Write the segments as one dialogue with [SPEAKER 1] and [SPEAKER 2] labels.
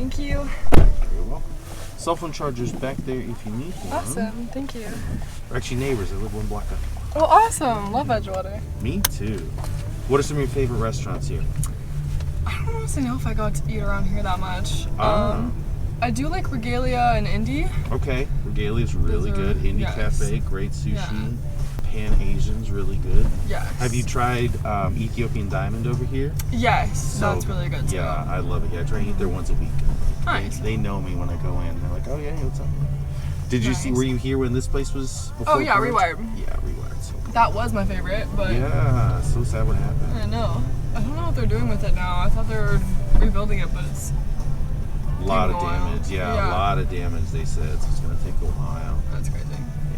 [SPEAKER 1] Thank you.
[SPEAKER 2] You're welcome. Cell phone charger's back there if you need one.
[SPEAKER 1] Awesome. Thank you.
[SPEAKER 2] We're actually neighbors. I live one block up.
[SPEAKER 1] Well, awesome. Love Edgewater.
[SPEAKER 2] Me too. What are some of your favorite restaurants here?
[SPEAKER 1] I don't honestly know if I got to eat around here that much.
[SPEAKER 2] Ah.
[SPEAKER 1] I do like Regalia and Indie.
[SPEAKER 2] Okay. Regalia's really good. Indie
[SPEAKER 1] yes.
[SPEAKER 2] Cafe, great sushi.
[SPEAKER 1] Yeah.
[SPEAKER 2] Pan Asian's really good.
[SPEAKER 1] Yes.
[SPEAKER 2] Have you tried Ethiopian Diamond over here?
[SPEAKER 1] Yes. That's really good too.
[SPEAKER 2] Yeah, I love it. Yeah, I try and eat there once a week.
[SPEAKER 1] Nice.
[SPEAKER 2] They know me when I go in. They're like, oh yeah, what's up? Did you see, were you here when this place was before?
[SPEAKER 1] Oh yeah,
[SPEAKER 2] Purge?
[SPEAKER 1] Rewired.
[SPEAKER 2] Yeah, Rewired. So cool.
[SPEAKER 1] That was my favorite, but
[SPEAKER 2] yeah, so sad what happened.
[SPEAKER 1] I know. I don't know what they're doing with it now. I thought they were rebuilding it, but it's
[SPEAKER 2] A lot of
[SPEAKER 1] taking a while.
[SPEAKER 2] damage. Yeah,
[SPEAKER 1] Yeah.
[SPEAKER 2] a lot of damage, they said. So it's going to take a while.
[SPEAKER 1] That's crazy.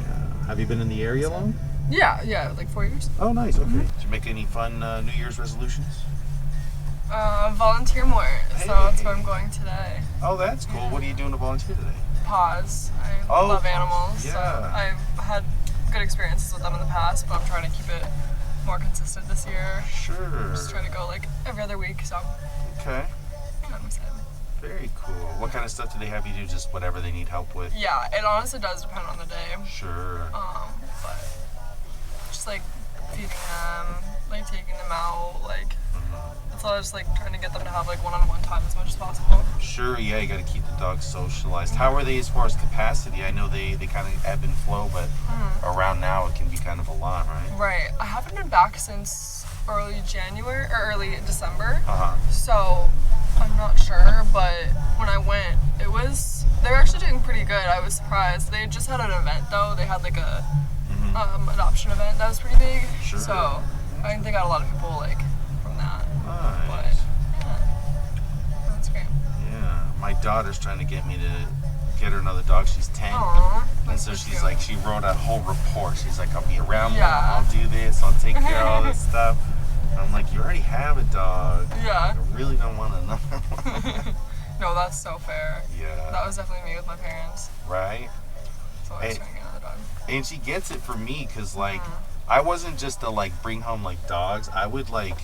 [SPEAKER 2] Yeah. Have you been in the area long?
[SPEAKER 1] Yeah, like 4 years.
[SPEAKER 2] Oh, nice. Okay. Did you make any fun New Year's resolutions?
[SPEAKER 1] Volunteer more, so that's
[SPEAKER 2] Hey.
[SPEAKER 1] where I'm going today.
[SPEAKER 2] Oh, that's cool. What are you doing to volunteer today?
[SPEAKER 1] Paws. I
[SPEAKER 2] Oh,
[SPEAKER 1] love
[SPEAKER 2] paws.
[SPEAKER 1] animals,
[SPEAKER 2] Yeah.
[SPEAKER 1] so I've had good experiences with them in the past, but I'm trying to keep it more consistent this year.
[SPEAKER 2] Sure.
[SPEAKER 1] Just trying to go like every other week, so
[SPEAKER 2] Okay.
[SPEAKER 1] I'm excited.
[SPEAKER 2] Very cool. What kind of stuff do they have you do? Just whatever they need help with?
[SPEAKER 1] Yeah, it honestly does depend on the day.
[SPEAKER 2] Sure.
[SPEAKER 1] But just like feeding them, like taking them out, like that's all. Just like trying to get them to have like one-on-one time as much as possible.
[SPEAKER 2] Sure, yeah, you got to keep the dogs socialized. How are they as far as capacity? I know they kind of ebb and flow, but around now it can be kind of a lot, right?
[SPEAKER 1] Right. I haven't been back since early January or early December,
[SPEAKER 2] Uh-huh.
[SPEAKER 1] so I'm not sure. But when I went, they were actually doing pretty good. I was surprised. They just had an event though. They had like a adoption event that was pretty big.
[SPEAKER 2] Sure.
[SPEAKER 1] So I think they got a lot of people like from that. But
[SPEAKER 2] Nice.
[SPEAKER 1] yeah, that's great.
[SPEAKER 2] Yeah. My daughter's trying to get me to get her another dog. She's 10.
[SPEAKER 1] Aww.
[SPEAKER 2] And
[SPEAKER 1] that's
[SPEAKER 2] so
[SPEAKER 1] so
[SPEAKER 2] she's
[SPEAKER 1] cute.
[SPEAKER 2] like, she wrote a whole report. She's like, I'll be around more,
[SPEAKER 1] Yeah.
[SPEAKER 2] I'll do this, I'll take care of all this stuff. And I'm like, you already have a dog.
[SPEAKER 1] Yeah.
[SPEAKER 2] I really don't want another one.
[SPEAKER 1] No, that's so fair.
[SPEAKER 2] Yeah.
[SPEAKER 1] That was definitely me with my parents.
[SPEAKER 2] Right?
[SPEAKER 1] So I was
[SPEAKER 2] Hey.
[SPEAKER 1] trying to get another dog.
[SPEAKER 2] And she gets it from me because, like, I wasn't just to, like, bring home, like, dogs. I would, like,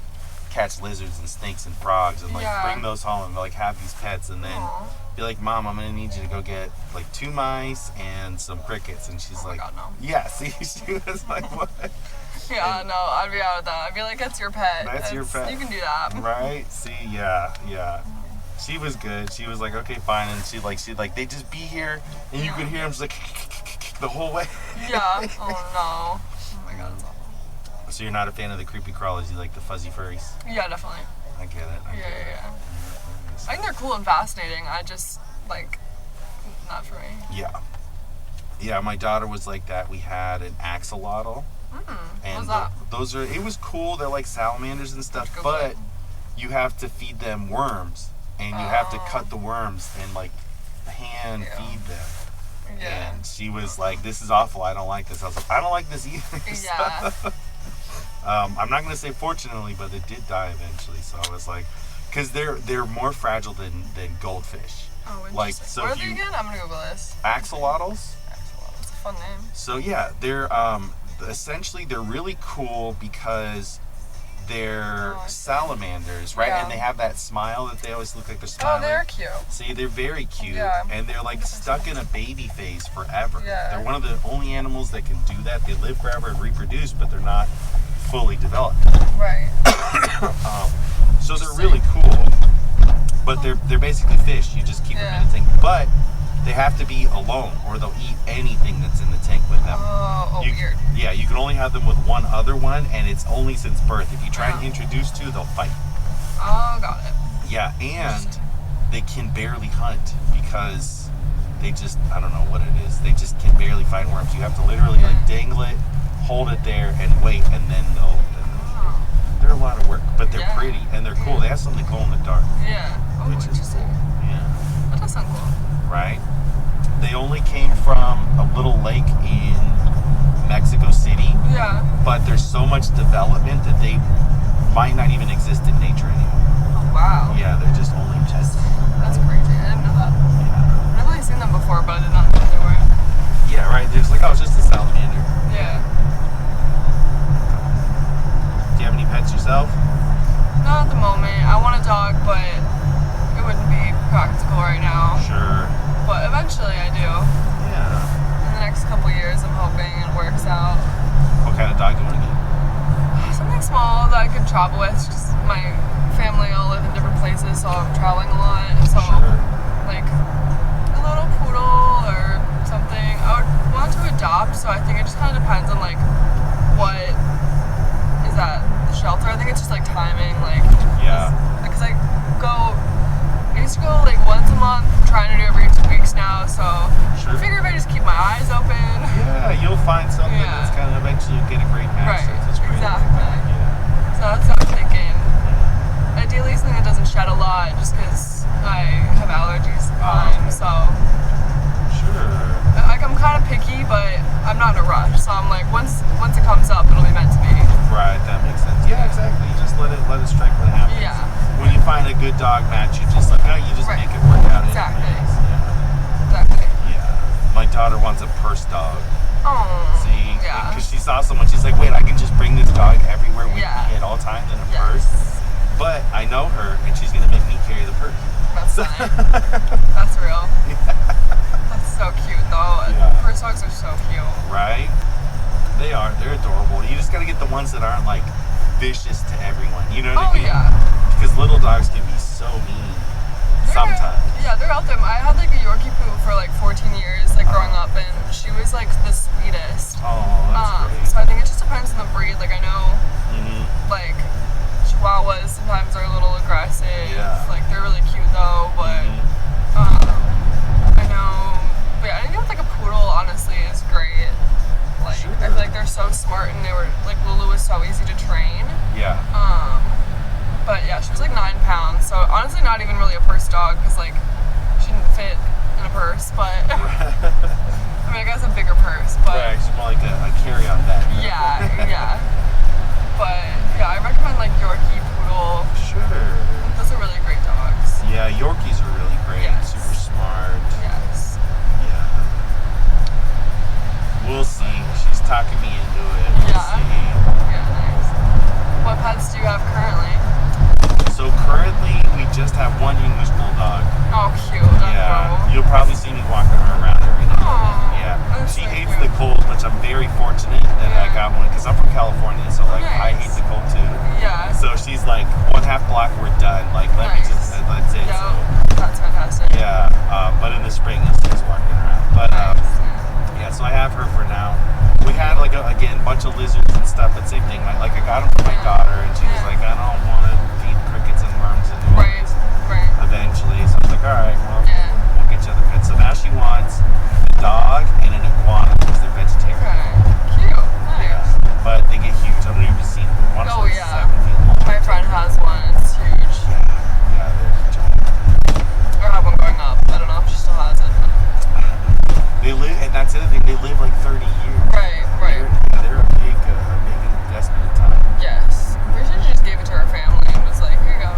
[SPEAKER 2] catch lizards and snakes and frogs and, like,
[SPEAKER 1] Yeah.
[SPEAKER 2] bring those home and, like, have these pets and then
[SPEAKER 1] Aw.
[SPEAKER 2] be like, Mom, I'm going to need you to go get, like, 2 mice and some crickets. And she's
[SPEAKER 1] Oh my
[SPEAKER 2] like,
[SPEAKER 1] God, no.
[SPEAKER 2] yeah, see, she was like, what?
[SPEAKER 1] Yeah, no, I'd be out of that. I'd be like, that's your pet.
[SPEAKER 2] That's your pet.
[SPEAKER 1] You can do that.
[SPEAKER 2] Right? See, yeah. She was good. She was like, okay, fine. And she they just be here and you could hear them just like the whole way.
[SPEAKER 1] Yeah. Oh no. Oh my God, it's awful.
[SPEAKER 2] So you're not a fan of the creepy crawlers, you like the fuzzy furries?
[SPEAKER 1] Yeah, definitely.
[SPEAKER 2] I get it.
[SPEAKER 1] Yeah. I think they're cool and fascinating. I just, like, not for me.
[SPEAKER 2] Yeah. Yeah, my daughter was like that. We had an axolotl. And
[SPEAKER 1] What's that?
[SPEAKER 2] those are, it was cool. They're like salamanders and stuff,
[SPEAKER 1] Go
[SPEAKER 2] but
[SPEAKER 1] good.
[SPEAKER 2] you have to feed them worms. And you have to
[SPEAKER 1] Oh.
[SPEAKER 2] cut the worms and like hand
[SPEAKER 1] Yeah.
[SPEAKER 2] feed them.
[SPEAKER 1] Yeah.
[SPEAKER 2] And she was like, this is awful. I don't like this. I was like, I don't like this either.
[SPEAKER 1] Yeah.
[SPEAKER 2] I'm not going to say fortunately, but it did die eventually. So I was like, because they're more fragile than goldfish.
[SPEAKER 1] Oh, interesting.
[SPEAKER 2] Like, so
[SPEAKER 1] what are
[SPEAKER 2] if
[SPEAKER 1] they
[SPEAKER 2] you-
[SPEAKER 1] again? I'm gonna Google this.
[SPEAKER 2] Axolotls.
[SPEAKER 1] Axolotl. That's a fun name.
[SPEAKER 2] So yeah, they're essentially they're really cool because they're
[SPEAKER 1] Oh, I see.
[SPEAKER 2] salamanders, right?
[SPEAKER 1] Yeah.
[SPEAKER 2] And they have that smile that they always look like they're smiling.
[SPEAKER 1] Oh, they're cute.
[SPEAKER 2] See, they're very cute,
[SPEAKER 1] Yeah.
[SPEAKER 2] and they're like stuck in a baby phase forever.
[SPEAKER 1] Yeah.
[SPEAKER 2] They're one of the only animals that can do that. They live forever and reproduce, but they're not fully developed.
[SPEAKER 1] Right.
[SPEAKER 2] So they're really cool, but they're basically fish. You just keep them in a tank, but they have to be alone, or they'll eat anything that's in the tank with them.
[SPEAKER 1] Oh, weird.
[SPEAKER 2] Yeah, you can only have them with one other one, and it's only since birth. If you try and introduce 2, they'll fight.
[SPEAKER 1] Oh, got it.
[SPEAKER 2] Yeah, and they can barely hunt because they just, I don't know what it is. They just can barely find worms. You have to literally like dangle it, hold it there, and wait, and then they'll. They're a lot of work, but they're pretty and they're cool. They have something glow in the dark,
[SPEAKER 1] Yeah. Oh,
[SPEAKER 2] which is
[SPEAKER 1] interesting.
[SPEAKER 2] cool. Yeah.
[SPEAKER 1] That does sound cool.
[SPEAKER 2] Right? They only came from a little lake in Mexico City,
[SPEAKER 1] Yeah.
[SPEAKER 2] but there's so much development that they might not even exist in nature anymore.
[SPEAKER 1] Oh, wow.
[SPEAKER 2] Yeah, they're just only pets.
[SPEAKER 1] That's crazy. I didn't know that.
[SPEAKER 2] Yeah.
[SPEAKER 1] I've definitely seen them before, but I did not know they were.
[SPEAKER 2] Yeah, right. There's like, oh, it's just a salamander.
[SPEAKER 1] Yeah.
[SPEAKER 2] Do you have any pets yourself?
[SPEAKER 1] Not at the moment. I want a dog, but it wouldn't be practical right now.
[SPEAKER 2] Sure.
[SPEAKER 1] But eventually I do.
[SPEAKER 2] Yeah.
[SPEAKER 1] In the next couple years, I'm hoping it works out.
[SPEAKER 2] What kind of dog do you want to get?
[SPEAKER 1] Something small that I could travel with. Just my family all live in different places, so I'm traveling a lot. So,
[SPEAKER 2] Sure.
[SPEAKER 1] like a little poodle or something. I would want to adopt, so I think it just kind of depends on like what is at the shelter. I think it's just like timing, like
[SPEAKER 2] Yeah.
[SPEAKER 1] because I used to go like once a month. I'm trying to do every 2 weeks now, so
[SPEAKER 2] Sure.
[SPEAKER 1] I figure if I just keep my eyes open.
[SPEAKER 2] Yeah, you'll find something
[SPEAKER 1] Yeah.
[SPEAKER 2] that's kind of eventually you'll get a great match.
[SPEAKER 1] Right,
[SPEAKER 2] That's great.
[SPEAKER 1] exactly.
[SPEAKER 2] Yeah.
[SPEAKER 1] So that's what I'm thinking. Ideally, something that doesn't shed a lot, just because I have allergies sometimes. So
[SPEAKER 2] Sure.
[SPEAKER 1] like I'm kind of picky, but I'm not in a rush. So I'm like, once it comes up, it'll be meant to be.
[SPEAKER 2] Right, that makes sense. Yeah, exactly. You just let it strike when it happens.
[SPEAKER 1] Yeah.
[SPEAKER 2] When you find a good dog match, you just you just
[SPEAKER 1] Right.
[SPEAKER 2] make it work out.
[SPEAKER 1] Exactly.
[SPEAKER 2] Yeah.
[SPEAKER 1] Exactly.
[SPEAKER 2] Yeah. My daughter wants a purse dog.
[SPEAKER 1] Oh.
[SPEAKER 2] See?
[SPEAKER 1] Yeah.
[SPEAKER 2] Because she saw someone, she's like, wait, I can just bring this dog everywhere with
[SPEAKER 1] Yeah.
[SPEAKER 2] me at all times in a
[SPEAKER 1] Yes.
[SPEAKER 2] purse. But I know her, and she's going to make me carry the purse.
[SPEAKER 1] That's fine. That's real. That's so cute, though.
[SPEAKER 2] Yeah.
[SPEAKER 1] Purse dogs are so cute.
[SPEAKER 2] Right? They are. They're adorable. You just got to get the ones that aren't, like, vicious to everyone. You know what I mean?
[SPEAKER 1] Yeah.
[SPEAKER 2] Because little dogs can be so mean sometimes.
[SPEAKER 1] Yeah, they're out there. I had like a Yorkie poo for like 14 years, like growing up, and she was like the sweetest.
[SPEAKER 2] Oh, that's great.
[SPEAKER 1] So I think it just depends on the breed. Like I know,
[SPEAKER 2] Mm-hmm.
[SPEAKER 1] like Chihuahuas sometimes are a little aggressive.
[SPEAKER 2] Yeah.
[SPEAKER 1] Like they're really cute though, but I know. But yeah, anything with like a poodle honestly is great. Like
[SPEAKER 2] Sure.
[SPEAKER 1] I feel like they're so smart, and they were like Lulu was so easy to train.
[SPEAKER 2] Yeah.
[SPEAKER 1] But yeah, she was like 9 pounds, so honestly not even really a purse dog because like she didn't fit in a purse, but I mean I guess a bigger purse, but
[SPEAKER 2] Right, she's more like a carry-on bag.
[SPEAKER 1] yeah, yeah. But yeah, I recommend like Yorkie, Poodle.
[SPEAKER 2] Sure.
[SPEAKER 1] Those are really great dogs.
[SPEAKER 2] Yeah, Yorkies are really great.
[SPEAKER 1] Yes.
[SPEAKER 2] Super smart.
[SPEAKER 1] Yes.
[SPEAKER 2] Yeah. We'll see. She's talking me into it. We'll
[SPEAKER 1] Yeah.
[SPEAKER 2] see.
[SPEAKER 1] Yeah, nice. What pets do you have currently?
[SPEAKER 2] So currently, we just have one English bulldog.
[SPEAKER 1] Oh, cute. That's
[SPEAKER 2] Yeah.
[SPEAKER 1] adorable.
[SPEAKER 2] You'll probably see me walking her around every now and
[SPEAKER 1] Aw,
[SPEAKER 2] then. Yeah.
[SPEAKER 1] that's
[SPEAKER 2] She
[SPEAKER 1] so
[SPEAKER 2] hates
[SPEAKER 1] cute.
[SPEAKER 2] the cold, which I'm very fortunate that I
[SPEAKER 1] Yeah.
[SPEAKER 2] got one because I'm from California, so like I hate
[SPEAKER 1] Nice.
[SPEAKER 2] the cold too.
[SPEAKER 1] Yeah.
[SPEAKER 2] So she's like, 1/2 block, we're done. Like, let me
[SPEAKER 1] Nice.
[SPEAKER 2] just, that's it.
[SPEAKER 1] Yeah,
[SPEAKER 2] So,
[SPEAKER 1] that's fantastic.
[SPEAKER 2] yeah. But in the spring, you'll see us walking around. But
[SPEAKER 1] Nice.
[SPEAKER 2] yeah, so I have her for now. We had like again bunch of lizards and stuff, but same thing. Like I got them for my daughter, and she was
[SPEAKER 1] Yeah.
[SPEAKER 2] like, I don't want to feed crickets and worms and
[SPEAKER 1] Right, right.
[SPEAKER 2] eventually. So I was like, all right, well,
[SPEAKER 1] Yeah.
[SPEAKER 2] we'll get you other pets. So now she wants a dog and an iguana because they're vegetarian.
[SPEAKER 1] Okay. Cute. Nice.
[SPEAKER 2] Yeah, but they get huge. I don't even seen them. One's
[SPEAKER 1] Oh,
[SPEAKER 2] like
[SPEAKER 1] yeah.
[SPEAKER 2] 7 feet long.
[SPEAKER 1] My friend has one. It's huge.
[SPEAKER 2] Yeah, they're giant.
[SPEAKER 1] Or have one going up. I don't know if she still has it.
[SPEAKER 2] They live, and that's the other thing. They live like 30 years.
[SPEAKER 1] Right, right.
[SPEAKER 2] They're a big investment in time.
[SPEAKER 1] Yes. We should just gave it to her family and was like, here you go.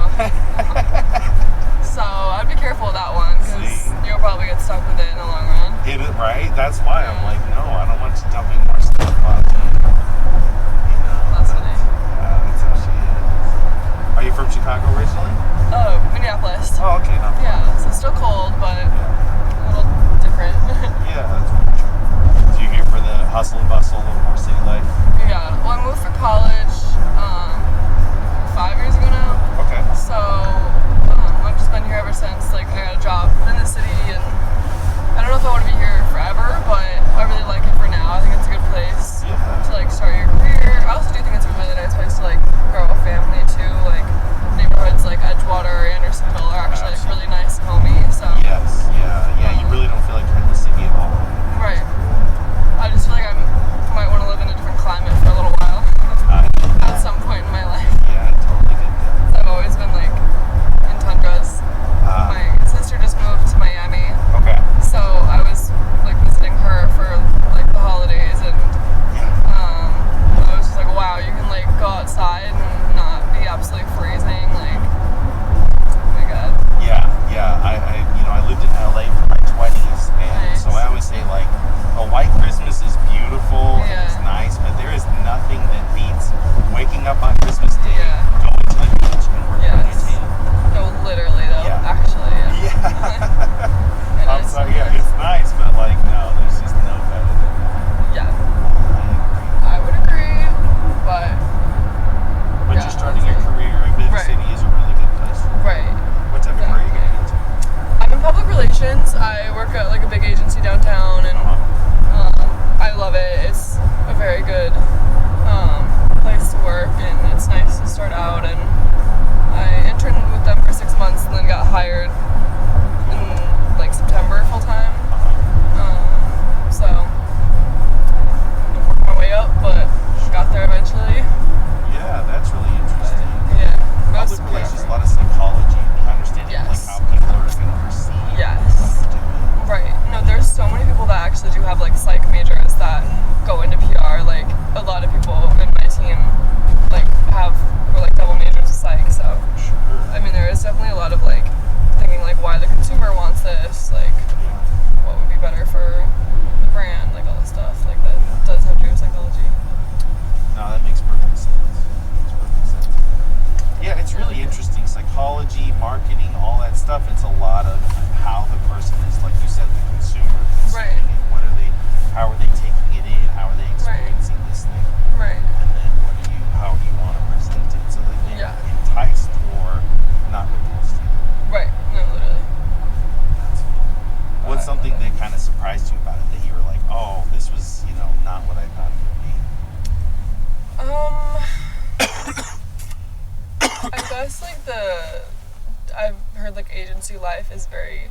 [SPEAKER 1] So I'd be careful with that one because
[SPEAKER 2] See?
[SPEAKER 1] you'll probably get stuck with it in the long run.
[SPEAKER 2] Right? That's why I'm
[SPEAKER 1] Yeah.
[SPEAKER 2] like, no, I don't want you dumping more stuff on me. You know,
[SPEAKER 1] That's funny.
[SPEAKER 2] that's how she is. Are you from Chicago originally?
[SPEAKER 1] Oh, Minneapolis.
[SPEAKER 2] Oh, okay, no.
[SPEAKER 1] Yeah, so still cold, but
[SPEAKER 2] Yeah,
[SPEAKER 1] a little different.
[SPEAKER 2] yeah, that's very true. So you're here for the hustle and bustle of more city life?
[SPEAKER 1] Yeah, well, I moved for college 5 years ago now.
[SPEAKER 2] Okay.
[SPEAKER 1] So I've just been here ever since. Like I got a job in the city, and I don't know if I want to be here forever, but I really like it for now. I think it's a good place
[SPEAKER 2] Yeah.
[SPEAKER 1] to like start your career. I also do think it's a really nice place to like grow a family too. Like neighborhoods like Edgewater or Andersonville are actually like really nice communications. I work at like a big agency downtown, and I love it. It's a very good place to work, and it's nice to start out. And I interned with them for 6 months, and then got hired in like September full time. So I worked my way up, but got there eventually.
[SPEAKER 2] Yeah, that's really interesting.
[SPEAKER 1] Yeah,
[SPEAKER 2] Public relations, a lot of psychology, understanding like how people are going to perceive.
[SPEAKER 1] Yes. Right. No, there's so many people that actually do have like psych majors that go into PR. Like a lot of people in my team like were like double majors of psych. So I mean, there is definitely a lot of like thinking like why the consumer wants this, like what would be better for the brand, like all this stuff. Like that does have to do with psychology.
[SPEAKER 2] No, that makes perfect sense. Yeah, it's really interesting. Psychology, marketing, all that stuff. It's a lot of how the person is, like you said, the consumer.
[SPEAKER 1] Right.
[SPEAKER 2] How are they taking it in? How are they experiencing this thing?
[SPEAKER 1] Right.
[SPEAKER 2] And then how do you want to present it so that they're enticed or not repulsed?
[SPEAKER 1] Right. No, literally.
[SPEAKER 2] What's something that kind of surprised you about it that you were like, oh, this was, not what I thought it would be?
[SPEAKER 1] I guess like I've heard like agency life is very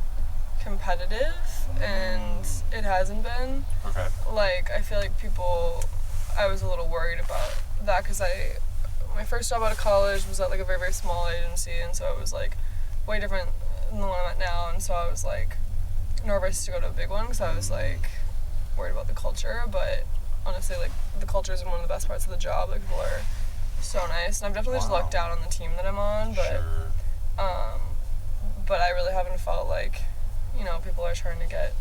[SPEAKER 1] competitive, and it hasn't been.
[SPEAKER 2] Okay.
[SPEAKER 1] Like I feel like I was a little worried about that because my first job out of college was at like a very, very small agency, and so it was like way different than the one I'm at now, and so I was like nervous to go to a big one because I was like worried about the culture, but honestly like the culture is one of the best parts of the job. Like people are so nice, and I've definitely just lucked out on the team that I'm on, but but I really haven't felt like people are trying to get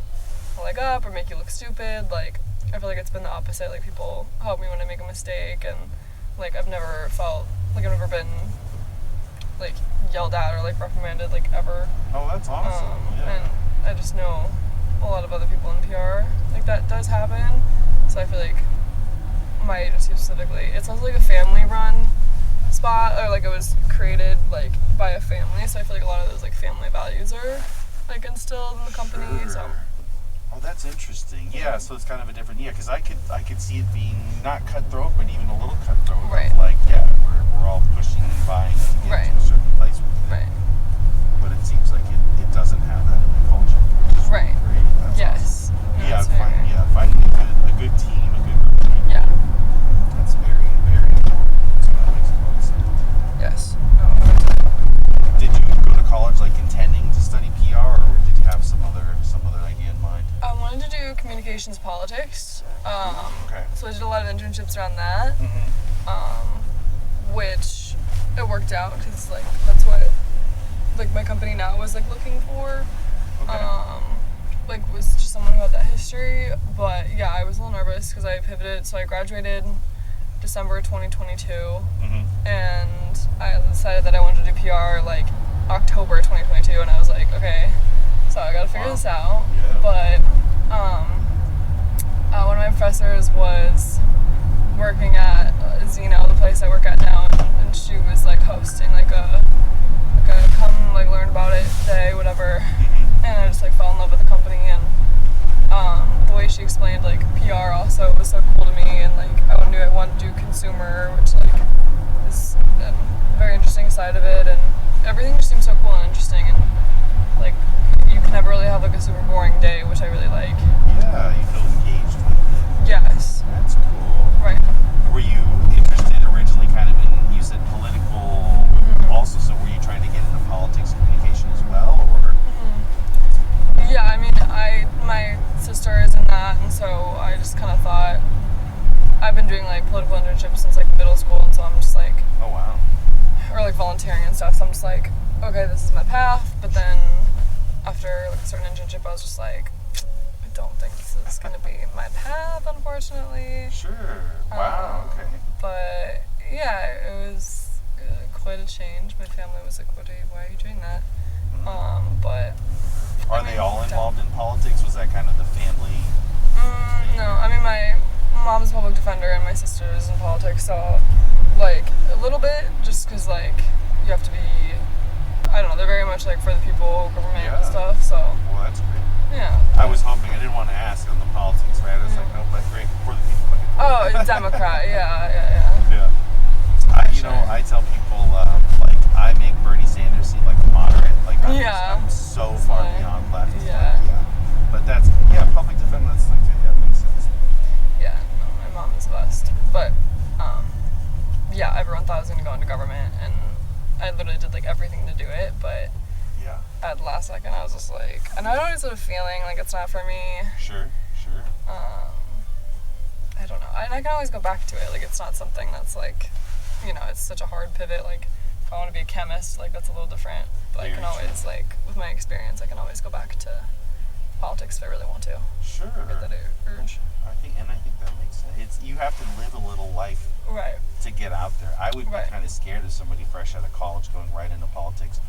[SPEAKER 1] a leg up or make you look stupid. Like I feel like it's been the opposite. Like people help me when I make a mistake, and like I've never been like yelled at or like reprimanded like ever.
[SPEAKER 2] Oh, that's awesome.
[SPEAKER 1] And I just know a lot of other people in PR like that does happen, so I feel like my agency specifically, it's also like a family run spot, or like it was created like by a family, so I feel like a lot of those like family values are like instilled in the company. So
[SPEAKER 2] oh, that's interesting. Yeah, so it's kind of a different, because I could see it being not cutthroat, but even a little cutthroat.
[SPEAKER 1] Right.
[SPEAKER 2] Like, we're all pushing and vying to get to a certain place with it.
[SPEAKER 1] Right.
[SPEAKER 2] But it seems like it doesn't have that in the culture, which is really great. That's awesome. Finding a good team, a good group of people.
[SPEAKER 1] Yeah.
[SPEAKER 2] That's very, very important. So that makes a lot of sense.
[SPEAKER 1] Yes.
[SPEAKER 2] Did you go to college like intending to study PR, or did you have some other idea in mind?
[SPEAKER 1] I wanted to do communications politics.
[SPEAKER 2] Okay.
[SPEAKER 1] So I did a lot of internships around that, which it worked out because like that's what like my company now was like looking for.
[SPEAKER 2] Okay.
[SPEAKER 1] Like was just someone who had that history, but yeah, I was a little nervous because I pivoted. So I graduated December 2022, and I decided that I wanted to do PR like October 2022, and I was like, okay, so I gotta figure this out.
[SPEAKER 2] Yeah.
[SPEAKER 1] But one of my professors was working at Zeno, the place I work at now, and she was like hosting like a come like learn about it day, whatever. And I just like fell in love with the company, and the way she explained like PR also was so cool to me, and like I knew I wanted to do consumer, which like is a very interesting side of it, and everything just seemed so cool and interesting, and like you can never really have like a super boring day, which I really like.
[SPEAKER 2] Yeah, you feel engaged with it.
[SPEAKER 1] Yes.
[SPEAKER 2] That's cool.
[SPEAKER 1] Right.
[SPEAKER 2] Were you interested originally kind of in, you said political also, so were you trying to get into politics and communication as well, or?
[SPEAKER 1] Yeah, I mean, my sister is in that, and so I just kind of thought, I've been doing like political internships since like middle school, and so I'm just like,
[SPEAKER 2] oh wow,
[SPEAKER 1] or like volunteering and stuff, so I'm just like, okay, this is my path. But then after like a certain internship, I was just like, I don't think this is gonna be my path, unfortunately.
[SPEAKER 2] Sure. Wow. Okay.
[SPEAKER 1] But yeah, it was quite a change. My family was like, why are you doing that? But
[SPEAKER 2] are they all involved in politics? Was that kind of the family?
[SPEAKER 1] No, I mean my mom's a public defender and my sister is in politics, so like a little bit, just because like you have to be, I don't know, they're very much like for the people, government and stuff. So
[SPEAKER 2] well, that's great.
[SPEAKER 1] Democrat, yeah.
[SPEAKER 2] Yeah. I tell people, like, I make Bernie Sanders seem like a moderate. Like, I'm so far beyond left.
[SPEAKER 1] Yeah.
[SPEAKER 2] But that's, public defense, like, that makes sense.
[SPEAKER 1] Yeah, no, my mom is blessed. But, everyone thought I was going to go into government, and I literally did, like, everything to do it, but at the last second, I was just like, and I always had a feeling, like, it's not for me.
[SPEAKER 2] Sure.
[SPEAKER 1] I don't know. And I can always go back to it. Like, it's not something that's, like, it's such a hard pivot. Like, if I want to be a chemist, like, that's a little different. But I can always, like, with my experience, I can always go back to politics if I really want to.
[SPEAKER 2] Sure.
[SPEAKER 1] Get that urge.
[SPEAKER 2] I think that makes sense. You have to live a little life to get out there. I would be kind of scared of somebody fresh out of college going right into politics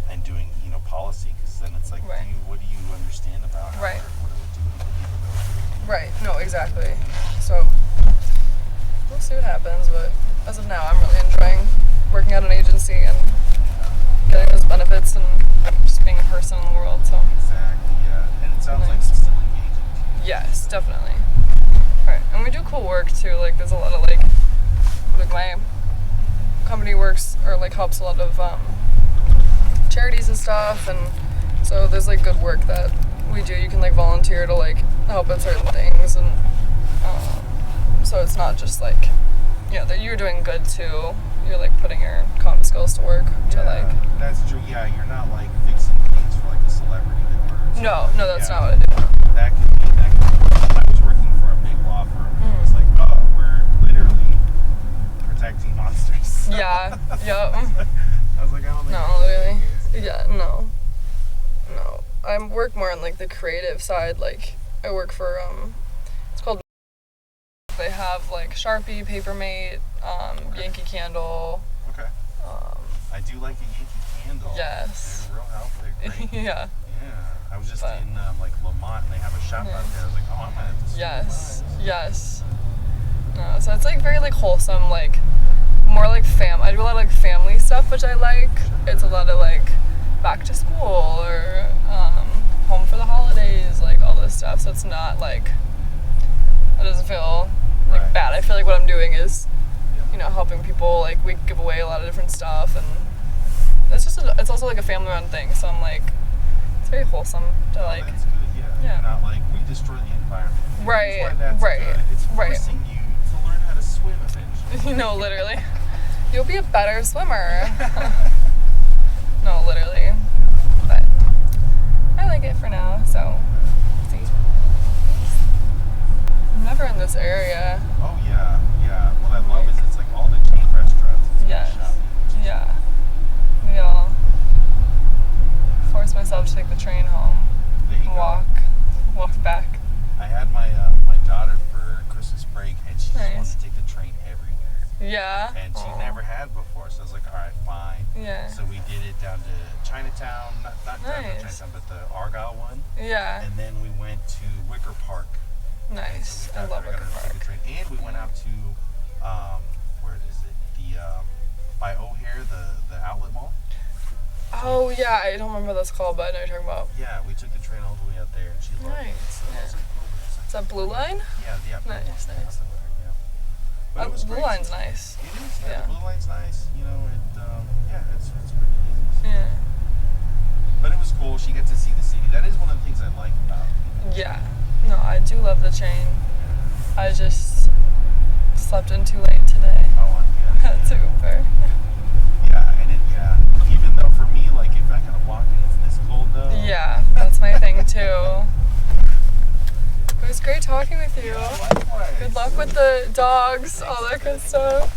[SPEAKER 2] and doing, policy, because then it's like, what do you understand about how what are we doing for people?
[SPEAKER 1] Right. No, exactly. So we'll see what happens, but as of now, I'm really enjoying working at an agency and getting those benefits and just being a person in the world. So
[SPEAKER 2] exactly, yeah. And it sounds like it's still engaging.
[SPEAKER 1] Yes, definitely. Right, and we do cool work too. Like, there's a lot of like my company works or like helps a lot of charities and stuff, and so there's like good work that we do. You can like volunteer to like help at certain things, and so it's not just like that you're doing good too. You're like putting your comm skills to work to like.
[SPEAKER 2] That's true. Yeah, you're not like fixing things for like a celebrity that murders.
[SPEAKER 1] No, that's not what I do.
[SPEAKER 2] That could be. I was working for a big law firm. And it's like, we're literally protecting monsters.
[SPEAKER 1] Yeah. Yep.
[SPEAKER 2] I was like, I don't think.
[SPEAKER 1] No, literally. Yeah. No. I work more on like the creative side. Like, I work for it's called. They have like Sharpie, Papermate, Yankee Candle.
[SPEAKER 2] Okay. I do like a Yankee Candle.
[SPEAKER 1] Yes.
[SPEAKER 2] They're real helpful. They're great.
[SPEAKER 1] Yeah.
[SPEAKER 2] I was just in like Lamont, and they have a shop out there. I was like, I'm gonna have to see
[SPEAKER 1] Yes. No, so it's like very like wholesome, like more like I do a lot of like family stuff, which I like. It's a lot of like back to school or home for the holidays, like all this stuff. So it's not like it doesn't feel like bad. I feel like what I'm doing is helping people. Like, we give away a lot of different stuff, and it's also like a family run thing. So I'm like, it's very wholesome to like.
[SPEAKER 2] That's good, yeah. Not like we destroy the environment.
[SPEAKER 1] Right.
[SPEAKER 2] That's good. It's forcing you to learn how to swim eventually.
[SPEAKER 1] No, literally. You'll be a better swimmer. No, literally. But I like it for now, so see. I'm never in this area.
[SPEAKER 2] Oh yeah. What I love is it's like all the chain restaurants.
[SPEAKER 1] Yes. Yeah. Yeah. Force myself to take the train home.
[SPEAKER 2] There you
[SPEAKER 1] walk back.
[SPEAKER 2] I had my daughter for Christmas break, and she just wanted to take the train everywhere.
[SPEAKER 1] Yeah.
[SPEAKER 2] And she never had before, so I was like, all right, fine.
[SPEAKER 1] Yeah.
[SPEAKER 2] So we did it down to Chinatown, not Chinatown, but the Argyle one.
[SPEAKER 1] Yeah.
[SPEAKER 2] And then we went to Wicker Park.
[SPEAKER 1] Nice.
[SPEAKER 2] So
[SPEAKER 1] I love Wicker Park.
[SPEAKER 2] Take the train. And we went out to where is it? By O'Hare, the outlet mall.
[SPEAKER 1] Oh yeah, I don't remember what that's called, but I know what you're talking about.
[SPEAKER 2] Yeah, we took the train all the way out there, and she loved it. So I was like,
[SPEAKER 1] Is that Blue Line?
[SPEAKER 2] Yeah.
[SPEAKER 1] Nice.
[SPEAKER 2] But it was
[SPEAKER 1] Blue Line's nice.
[SPEAKER 2] It is. Yeah. The Blue Line's nice. It's pretty easy.
[SPEAKER 1] Yeah.
[SPEAKER 2] But it was cool. She got to see the city. That is one of the things I like about it.
[SPEAKER 1] Yeah. No, I do love the train. I just slept in too late today.
[SPEAKER 2] Oh,
[SPEAKER 1] That's Uber.
[SPEAKER 2] Even though for me, like, if I gotta walk and it's this cold though.
[SPEAKER 1] Yeah, that's my thing too. It was great talking with you.
[SPEAKER 2] Yeah, likewise.
[SPEAKER 1] Good luck with the dogs, all that good stuff.